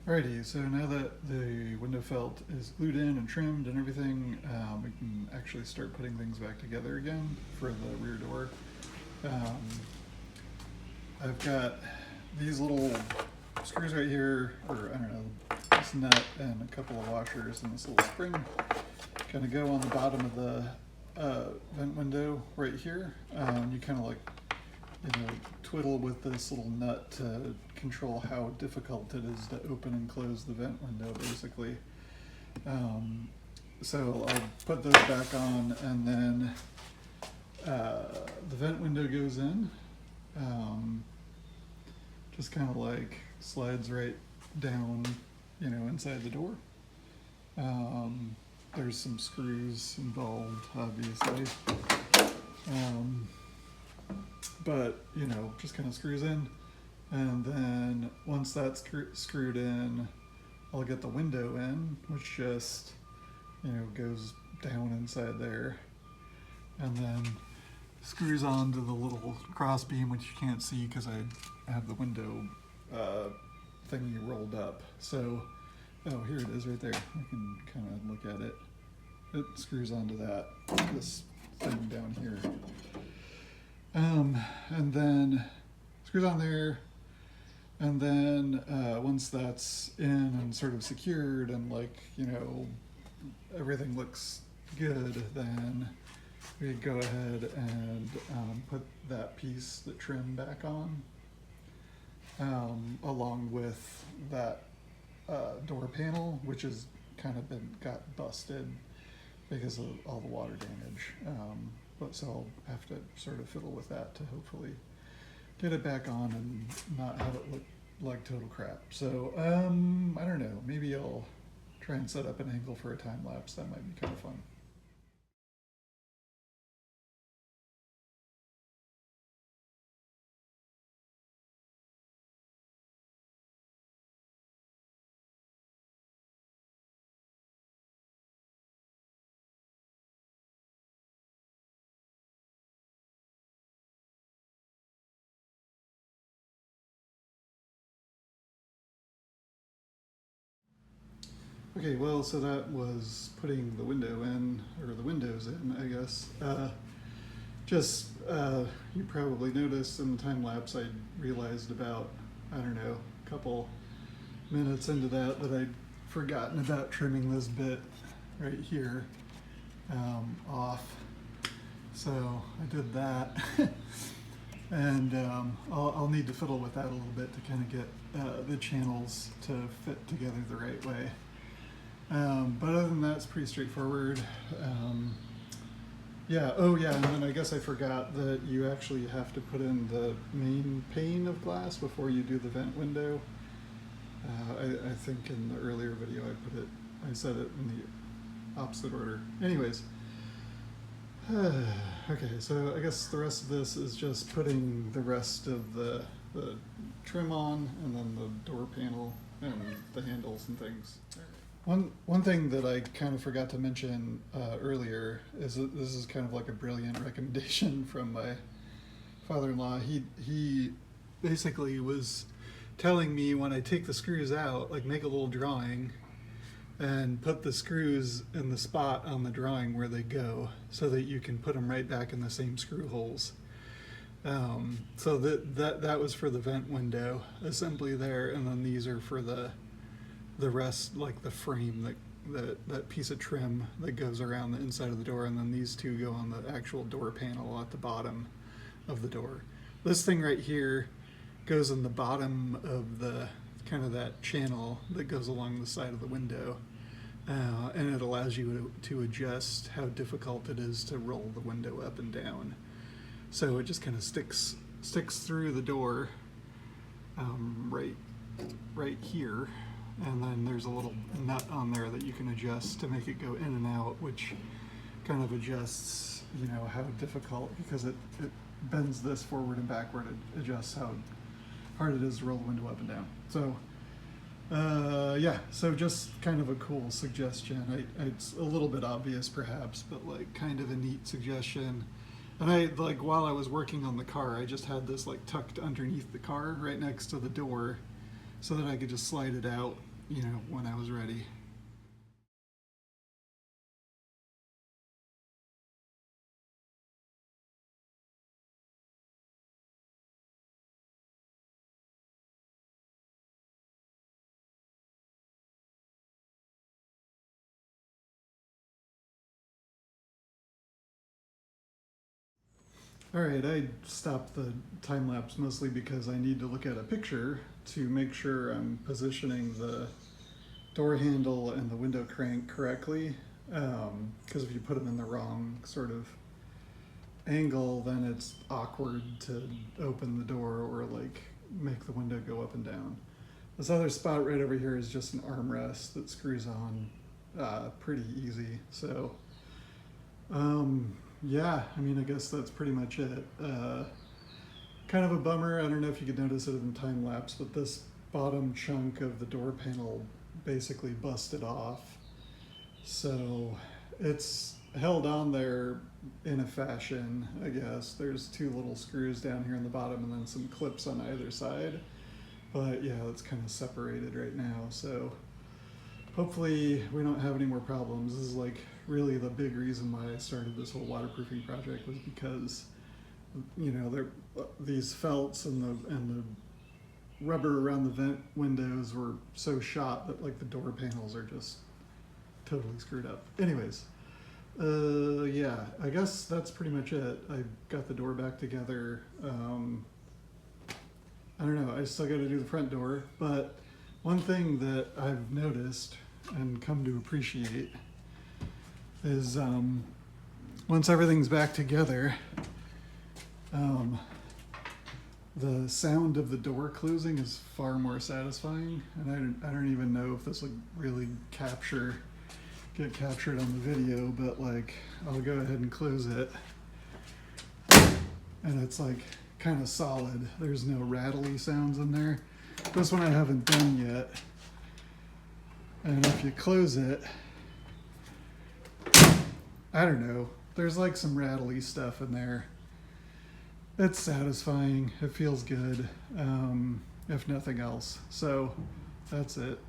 Alrighty, so now that the window felt is glued in and trimmed and everything, we can actually start putting things back together again for the rear door. Um, I've got these little screws right here, or I don't know, this nut and a couple of washers and this little spring kind of go on the bottom of the vent window right here. You kind of like, twiddle with this little nut to control how difficult it is to open and close the vent window, basically. So I'll put those back on, and then the vent window goes in. Just kind of like slides right down, inside the door. There's some screws involved, obviously. But just kind of screws in, and then once that's screwed in, I'll get the window in, which just goes down inside there, and then screws onto the little cross beam, which you can't see because I have the window thingy rolled up. So, oh, here it is right there. I can kind of look at it. It screws onto this thing down here. And then screws on there, and then once that's in and sort of secured and everything looks good, then we go ahead and put that piece, the trim, back on, along with that door panel, which has kind of got busted because of all the water damage. So I'll have to sort of fiddle with that to hopefully get it back on and not have it look like total crap. So I don't know, maybe I'll try and set up an angle for a time lapse. That might be kind of fun. Okay, well, so that was putting the window in, or the windows in, I guess. You probably noticed in the time lapse, I realized about, I don't know, a couple minutes into that I'd forgotten about trimming this bit right here off. So I did that. And I'll need to fiddle with that a little bit to kind of get the channels to fit together the right way. But other than that, it's pretty straightforward. And then I guess I forgot that you actually have to put in the main pane of glass before you do the vent window. I think in the earlier video I said it in the opposite order. Anyways, okay, so I guess the rest of this is just putting the rest of the trim on, and then the door panel and the handles and things. One thing that I kind of forgot to mention earlier is that this is kind of like a brilliant recommendation from my father-in-law. He basically was telling me when I take the screws out, like make a little drawing and put the screws in the spot on the drawing where they go, so that you can put them right back in the same screw holes. So that was for the vent window assembly there, and then these are for the rest, like the frame, that piece of trim that goes around the inside of the door, and then these two go on the actual door panel at the bottom of the door. This thing right here goes in the bottom of the kind of that channel that goes along the side of the window, and it allows you to adjust how difficult it is to roll the window up and down. So it just kind of sticks through the door right here. And then there's a little nut on there that you can adjust to make it go in and out, which kind of adjusts, how difficult, because it bends this forward and backward. It adjusts how hard it is to roll the window up and down. So, so just kind of a cool suggestion. It's a little bit obvious perhaps, but kind of a neat suggestion. And while I was working on the car, I just had this tucked underneath the car right next to the door, so that I could just slide it out you know, when I was ready. All right, I stopped the time lapse mostly because I need to look at a picture to make sure I'm positioning the door handle and the window crank correctly. Because if you put them in the wrong sort of angle, then it's awkward to open the door or like make the window go up and down. This other spot right over here is just an armrest that screws on pretty easy. So yeah, I mean, I guess that's pretty much it. Kind of a bummer. I don't know if you could notice it in time lapse, but this bottom chunk of the door panel basically busted off. So it's held on there in a fashion, I guess. There's two little screws down here in the bottom and then some clips on either side. But yeah, it's kind of separated right now. So hopefully we don't have any more problems. This is like really the big reason why I started this whole waterproofing project, was because, you know, these felts and the rubber around the vent windows were so shot that like the door panels are just totally screwed up. Anyways, yeah, I guess that's pretty much it. I got the door back together. I don't know, I still got to do the front door, but one thing that I've noticed and come to appreciate is once everything's back together, the sound of the door closing is far more satisfying, and I don't even know if this would really get captured on the video, but like I'll go ahead and close it, and it's like kind of solid. There's no rattly sounds in there. This one I haven't done yet. And if you close it, I don't know, there's like some rattly stuff in there. It's satisfying, it feels good, if nothing else. So that's it.